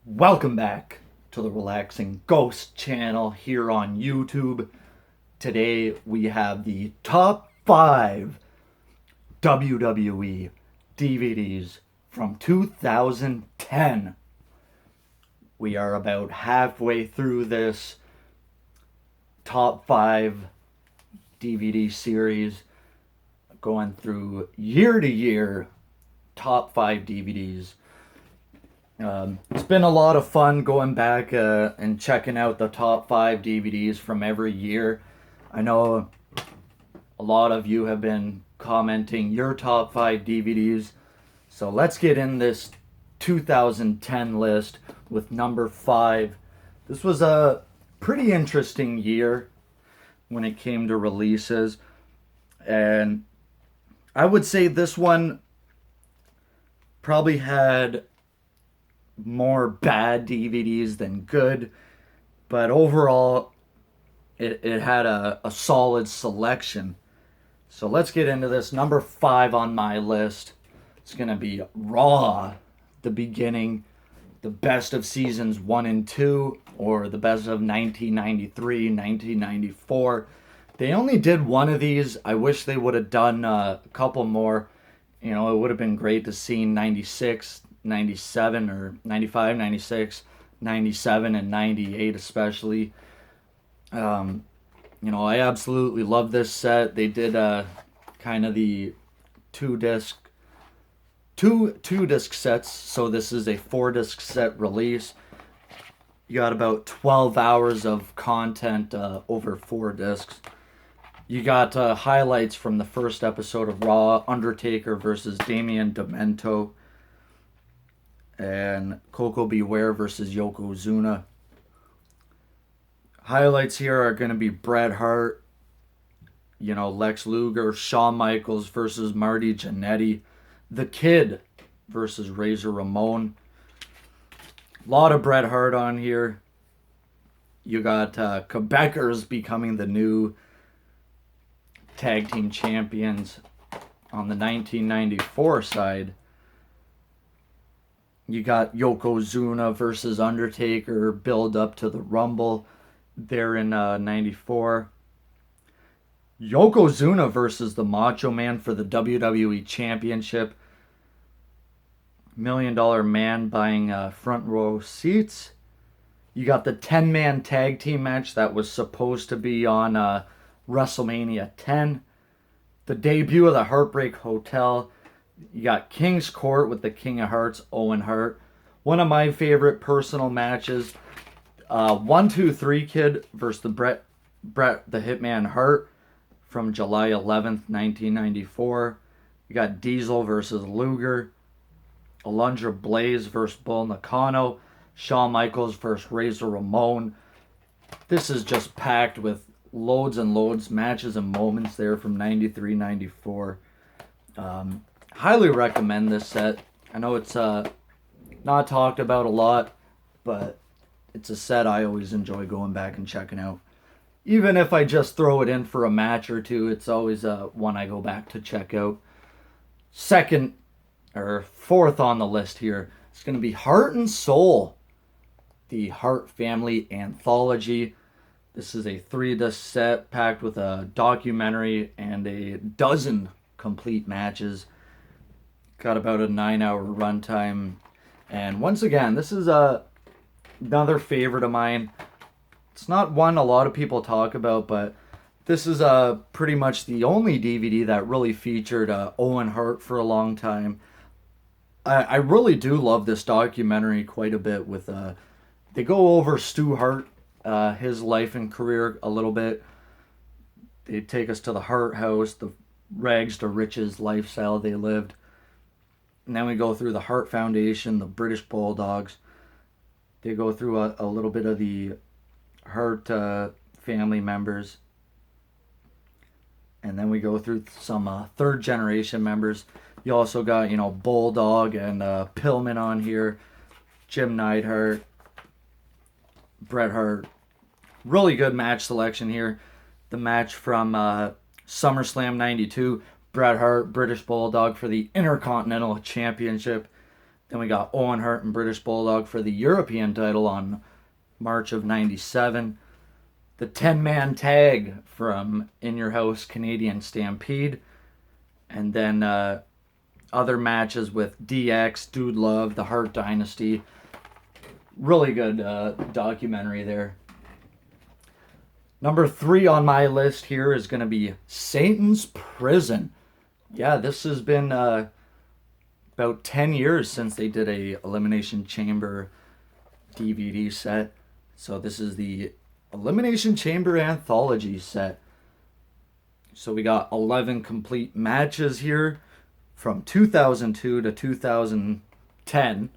Welcome back to the Relaxing Ghost channel here on YouTube. Today we have the top 5 WWE DVDs from 2010. We are about halfway through this top 5 DVD series, going through year to year top 5 DVDs. It's been a lot of fun going back and checking out the top 5 DVDs from every year. I know a lot of you have been commenting your top 5 DVDs. So let's get in this 2010 list with number 5. This was a pretty interesting year when it came to releases. And I would say this one probably had more bad DVDs than good, but overall it had a solid selection. So let's get into this. Number 5 on my list, it's going to be Raw, the beginning, the best of seasons 1 and 2, or the best of 1993, 1994. They only did one of these. I wish they would have done a couple more. You know, it would have been great to see 96, 97, or 95, 96, 97, and 98 especially. I absolutely love this set. They did kind of the two disc sets, so this is a 4-disc set release. You got about 12 hours of content over 4 discs. You got highlights from the first episode of Raw, Undertaker versus Damien Demento, and Coco Beware versus Yokozuna. Highlights here are going to be Bret Hart, Lex Luger, Shawn Michaels versus Marty Jannetty, The Kid versus Razor Ramon. A lot of Bret Hart on here. You got Quebecers becoming the new tag team champions on the 1994 side. You got Yokozuna versus Undertaker, build up to the Rumble there in 94. Yokozuna versus the Macho Man for the WWE Championship. $1 Million Man buying front row seats. You got the 10-man tag team match that was supposed to be on WrestleMania 10. The debut of the Heartbreak Hotel. You got King's Court with the King of Hearts, Owen Hart. One of my favorite personal matches. 1-2-3 Kid versus the Bret the Hitman Hart from July 11th, 1994. You got Diesel versus Luger. Alundra Blaze versus Bull Nakano. Shawn Michaels versus Razor Ramon. This is just packed with loads and loads matches and moments there from 93, 94. Highly recommend this set. I know it's not talked about a lot, but it's a set I always enjoy going back and checking out. Even if I just throw it in for a match or two, it's always one I go back to check out. Fourth on the list here, it's going to be Heart and Soul, the Hart Family Anthology. This is a 3-disc set packed with a documentary and a dozen complete matches. Got about a 9-hour runtime. And once again, this is another favorite of mine. It's not one a lot of people talk about, but this is pretty much the only DVD that really featured Owen Hart for a long time. I really do love this documentary quite a bit. With they go over Stu Hart, his life and career a little bit. They take us to the Hart house, the rags to riches lifestyle they lived. And then we go through the Hart Foundation, the British Bulldogs. They go through a little bit of the Hart family members. And then we go through some third generation members. You also got, Bulldog and Pillman on here. Jim Neidhart. Bret Hart. Really good match selection here. The match from SummerSlam 92. Bret Hart, British Bulldog for the Intercontinental Championship. Then we got Owen Hart and British Bulldog for the European title on March of 97. The 10-man tag from In Your House Canadian Stampede. And then other matches with DX, Dude Love, the Hart Dynasty. Really good documentary there. Number 3 on my list here is going to be Satan's Prison. Yeah, this has been about 10 years since they did a Elimination Chamber DVD set. So this is the Elimination Chamber Anthology set. So we got 11 complete matches here from 2002 to 2010.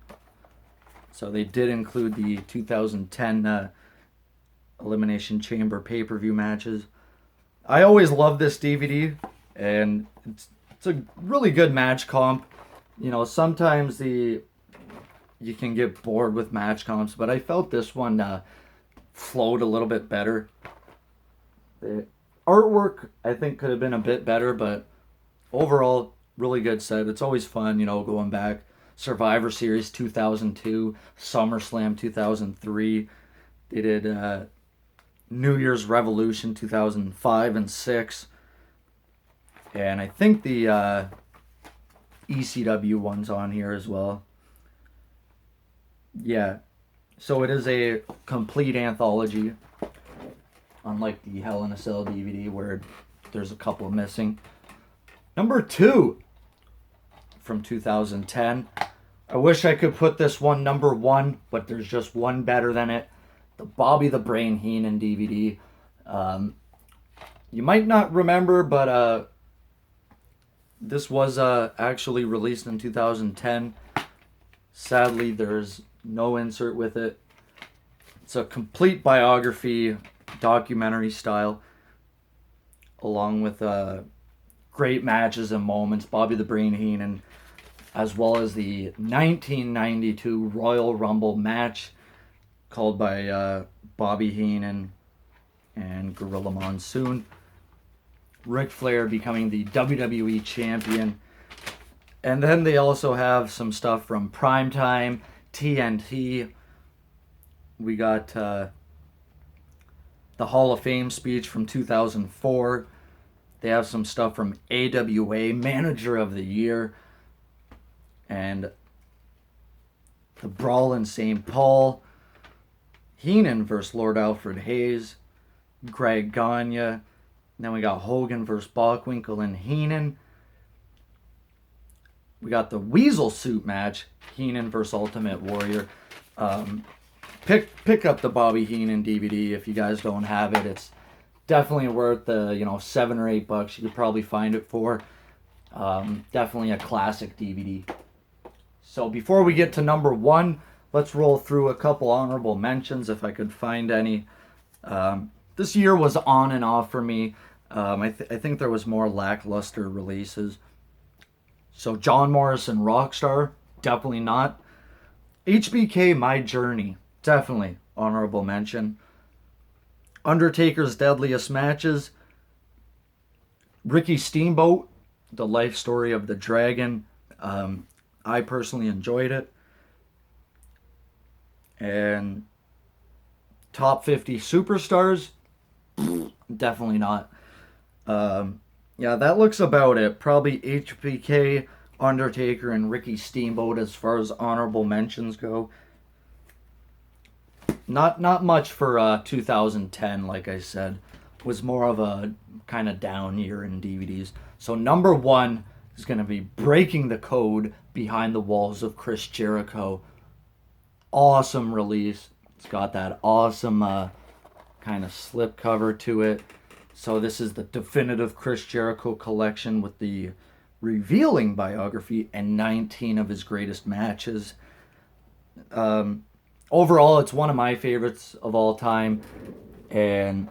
So they did include the 2010 Elimination Chamber pay-per-view matches. I always love this DVD, and it's a really good match comp. You know, sometimes you can get bored with match comps, but I felt this one flowed a little bit better. The artwork, I think, could have been a bit better, but overall, really good set. It's always fun, you know, going back. Survivor Series 2002, SummerSlam 2003. They did New Year's Revolution 2005 and 6. And I think the ECW one's on here as well. Yeah. So it is a complete anthology. Unlike the Hell in a Cell DVD where there's a couple missing. Number 2 from 2010. I wish I could put this one number 1, but there's just one better than it. The Bobby the Brain Heenan DVD. You might not remember, but this was actually released in 2010. Sadly, there's no insert with it. It's a complete biography, documentary style, along with great matches and moments. Bobby the Brain Heenan, as well as the 1992 Royal Rumble match called by Bobby Heenan and Gorilla Monsoon. Ric Flair becoming the WWE champion. And then they also have some stuff from Primetime, TNT. We got the Hall of Fame speech from 2004. They have some stuff from AWA, Manager of the Year. And the Brawl in St. Paul. Heenan versus Lord Alfred Hayes. Greg Gagne. Then we got Hogan versus Bockwinkel and Heenan. We got the Weasel Suit match. Heenan versus Ultimate Warrior. Pick up the Bobby Heenan DVD if you guys don't have it. It's definitely worth the $7 or $8 you could probably find it for. Definitely a classic DVD. So before we get to number 1, let's roll through a couple honorable mentions if I could find any. This year was on and off for me. I think there was more lackluster releases. So John Morrison Rockstar, definitely not. HBK My Journey, definitely honorable mention. Undertaker's Deadliest Matches. Ricky Steamboat, The Life Story of the Dragon. I personally enjoyed it. And Top 50 Superstars, definitely not. Yeah, that looks about it. Probably HBK, Undertaker, and Ricky Steamboat as far as honorable mentions go. Not much for 2010, like I said. Was more of a kind of down year in DVDs. So number 1 is going to be Breaking the Code, Behind the Walls of Chris Jericho. Awesome release. It's got that awesome kind of slip cover to it. So this is the definitive Chris Jericho collection with the revealing biography and 19 of his greatest matches. Overall, it's one of my favorites of all time. And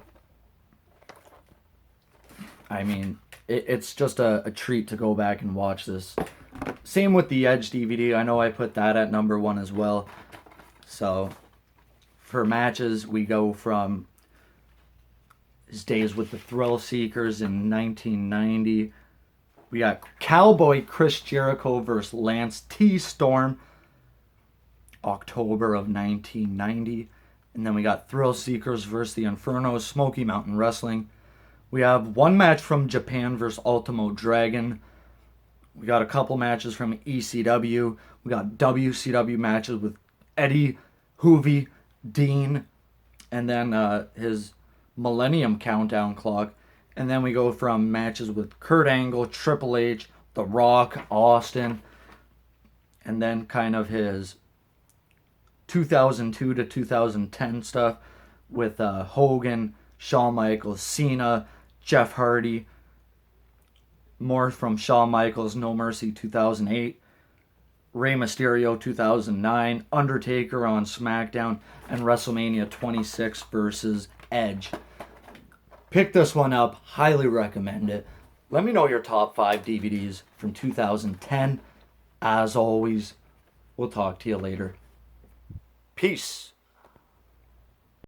I mean, it's just a treat to go back and watch this. Same with the Edge DVD. I know I put that at number 1 as well. So for matches, we go from his days with the Thrill Seekers in 1990. We got Cowboy Chris Jericho versus Lance T. Storm. October of 1990. And then we got Thrill Seekers versus the Infernos, Smoky Mountain Wrestling. We have one match from Japan versus Ultimo Dragon. We got a couple matches from ECW. We got WCW matches with Eddie, Hoovy, Dean, and then his Millennium Countdown clock. And then we go from matches with Kurt Angle, Triple H, The Rock, Austin, and then kind of his 2002 to 2010 stuff with Hogan, Shawn Michaels, Cena, Jeff Hardy. More from Shawn Michaels, No Mercy 2008, Rey Mysterio 2009, Undertaker on SmackDown, and WrestleMania 26 versus Edge. Pick this one up, highly recommend it. Let me know your top 5 DVDs from 2010. As always, we'll talk to you later. Peace.